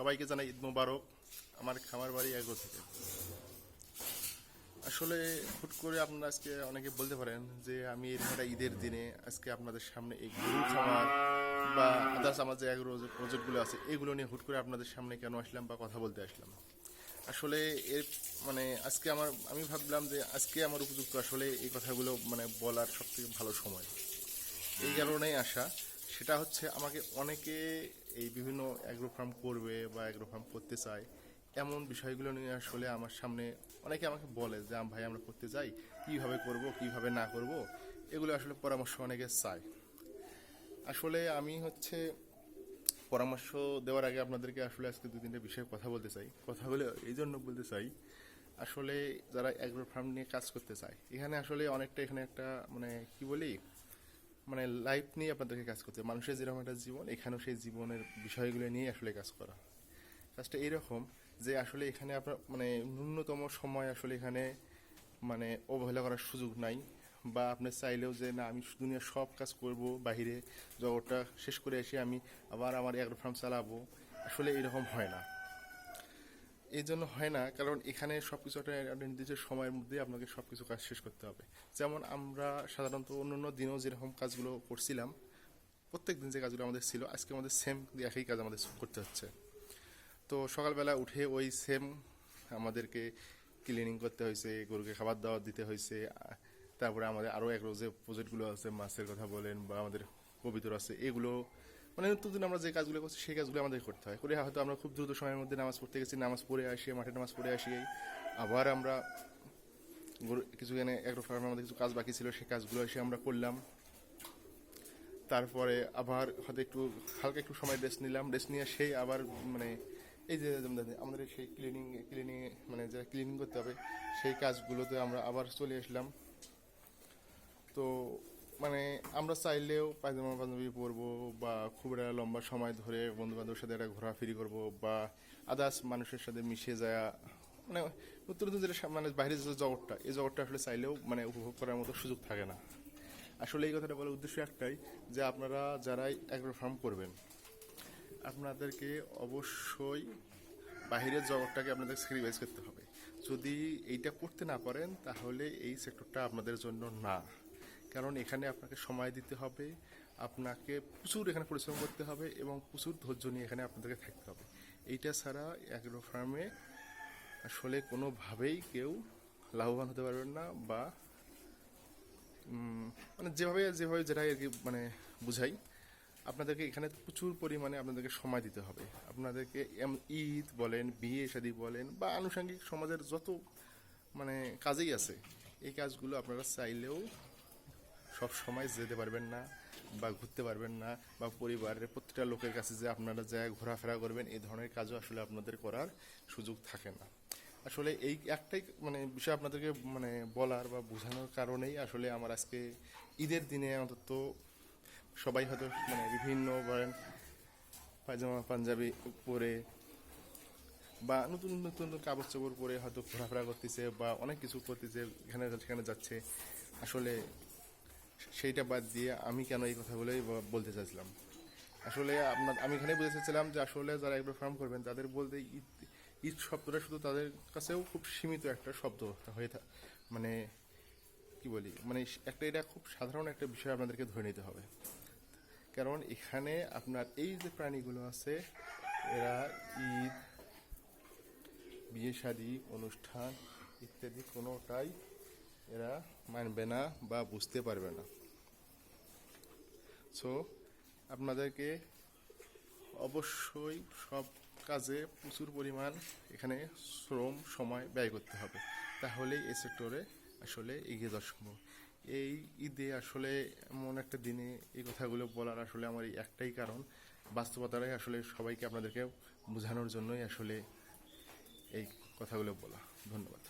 সবাইকে জানাই ঈদ মোবারক। আমার খামার বাড়ি এগো থেকে। আসলে হুট করে আপনারা আজকে অনেকে বলতে পারেন যে আমি এরকম একটা ঈদের দিনে আজকে আপনাদের সামনে এই গরু খামার বা আদার্স আমার যে এগ্রো প্রজেক্টগুলো আছে এগুলো নিয়ে হুট করে আপনাদের সামনে কেন আসলাম বা কথা বলতে আসলাম। আসলে এর আজকে আমি ভাবলাম যে আজকে আমার উপযুক্ত আসলে এই কথাগুলো বলার সবথেকে ভালো সময়। এই কারণেই আসা, সেটা হচ্ছে আমাকে অনেকে এই বিভিন্ন অ্যাগ্রো ফার্ম করবে বা অ্যাগ্রো ফার্ম করতে চায়, এমন বিষয়গুলো নিয়ে আসলে আমার সামনে অনেকে আমাকে বলে যে ভাই আমরা করতে চাই, কীভাবে করব কীভাবে না করব, এগুলো আসলে পরামর্শ অনেকে চায়। আসলে আমি পরামর্শ দেওয়ার আগে আপনাদেরকে আসলে আজকে দু তিনটে বিষয়ে কথা বলতে চাই। কথাগুলো এই জন্য বলতে চাই, আসলে যারা অ্যাগ্রো ফার্ম নিয়ে কাজ করতে চায় এখানে আসলে অনেকটা এখানে একটা কি বলি লাইফ নিয়ে আপনাদেরকে কাজ করতে, মানুষের যেরকম একটা জীবন এখানেও সেই জীবনের বিষয়গুলো নিয়ে আসলে কাজ করা। কাজটা এইরকম যে আসলে এখানে আপনার ন্যূনতম সময় আসলে এখানে অবহেলা করার সুযোগ নাই, বা আপনি চাইলেও যে না আমি দুনিয়ার সব কাজ করব বাহিরে জগৎটা শেষ করে এসে আমি আবার আমার অ্যাগ্রো ফার্ম চালাবো, আসলে এরকম হয় না। এই জন্য হয় না কারণ এখানে সব কিছু একটা নির্দিষ্ট সময়ের মধ্যে আপনাকে সব কিছু কাজ শেষ করতে হবে। যেমন আমরা সাধারণত অন্য দিনেও যেরকম কাজগুলো করছিলাম, প্রত্যেক দিন যে কাজগুলো আমাদের ছিল আজকে আমাদের সেম একই কাজ আমাদের করতে হচ্ছে। তো সকালবেলা উঠে ওই সেম আমাদেরকে ক্লিনিং করতে হয়েছে, গরুকে খাবার দাবার দিতে হয়েছে। তারপরে আমাদের আরও এক যে প্রজেক্টগুলো আছে, মাছের কথা বলেন বা আমাদের কবিতর আছে, এগুলো নিত্যদিন আমরা যে কাজগুলো করছি সেই কাজগুলো আমাদের করতে হয়। করে হয়তো আমরা খুব দ্রুত সময়ের মধ্যে নামাজ পড়তে গেছি, নামাজ পড়ে আসি, মাঠে নামাজ পড়ে আসি, আবার আমরা কিছু এখানে একটা ফার্মে আমাদের কিছু কাজ বাকি ছিল সেই কাজগুলো এসে আমরা করলাম। তারপরে আবার হয়তো একটু হালকা একটু সময় রেস্ট নিলাম, রেস্ট নিয়ে সেই আবার এই যে আমাদের সেই ক্লিনিং যারা ক্লিনিং করতে হবে সেই কাজগুলোতে আমরা আবার চলে আসলাম। তো আমরা চাইলেও পায়জামা পাঞ্জাবি পরবো বা খুব একটা লম্বা সময় ধরে বন্ধু বান্ধবের সাথে একটা ঘোরাফেরি করবো বা আদার্স মানুষের সাথে মিশে যায়, নতুন নতুন যেটা বাইরের যে জগৎটা, এই জগৎটা আসলে চাইলেও উপভোগ করার মতো সুযোগ থাকে না। আসলে এই কথাটা বলার উদ্দেশ্য একটাই যে আপনারা যারাই অ্যাগ্রো ফার্ম করবেন আপনাদেরকে অবশ্যই বাহিরের জগৎটাকে আপনাদের স্যাক্রিফাইস করতে হবে। যদি এইটা করতে না পারেন তাহলে এই সেক্টরটা আপনাদের জন্য না। কারণ এখানে আপনাকে সময় দিতে হবে, আপনাকে প্রচুর এখানে পরিশ্রম করতে হবে এবং প্রচুর ধৈর্য নিয়ে এখানে আপনাদেরকে থাকতে হবে। এইটা ছাড়া অ্যাগ্রো ফার্মে আসলে কোনোভাবেই কেউ লাভবান হতে পারবেন না, বা যেভাবে যেভাবে যেটা আর কি বুঝাই, আপনাদেরকে এখানে প্রচুর পরিমাণে আপনাদেরকে সময় দিতে হবে। আপনাদেরকে ঈদ বলেন, বিয়ে শাদী বলেন বা আনুষঙ্গিক সমাজের যত কাজেই আছে, এই কাজগুলো আপনারা চাইলেও সব সময় যেতে পারবেন না বা ঘুরতে পারবেন না, বা পরিবারের প্রত্যেকটা লোকের কাছে যে আপনারা জায়গায় ঘোরাফেরা করবেন এই ধরনের কাজও আসলে আপনাদের করার সুযোগ থাকে না। আসলে এই একটাই বিষয় আপনাদেরকে বলার বা বোঝানোর কারণেই আসলে আমার আজকে ঈদের দিনে অন্তত সবাই হয়তো বিভিন্ন বলেন পায়জামা পাঞ্জাবি পরে বা নতুন নতুন কাপড় চোপড় পরে হয়তো ঘোরাফেরা করতেছে বা অনেক কিছু করতেছে, এখানে সেখানে যাচ্ছে। আসলে সেইটা বাদ দিয়ে আমি কেন এই কথাগুলোই বলতে চাইছিলাম, আসলে আমি এখানে বলতে চাইছিলাম যে আসলে যারা এগুলো ফার্ম করবেন তাদের বলতে ঈদ ঈদ শব্দটা শুধু তাদের কাছেও খুব সীমিত একটা শব্দ হয়ে কি বলি একটা এটা খুব সাধারণ একটা বিষয় আপনাদেরকে ধরে নিতে হবে। কারণ এখানে আপনার এই যে প্রাণীগুলো আছে এরা ঈদ, বিয়ে শাদী অনুষ্ঠান ইত্যাদি কোনোটাই এরা মানবে না বা বুঝতে পারবে না। সো আপনাদেরকে অবশ্যই সব কাজে প্রচুর পরিমাণ এখানে শ্রম সময় ব্যয় করতে হবে, তাহলেই এই সেক্টরে আসলে এগিয়ে যাওয়া সম্ভব। এই ঈদে আসলে এমন একটা দিনে এই কথাগুলো বলার আসলে আমার এই একটাই কারণ, বাস্তবতাটাই আসলে সবাইকে আপনাদেরকে বোঝানোর জন্যই আসলে এই কথাগুলো বলা। ধন্যবাদ।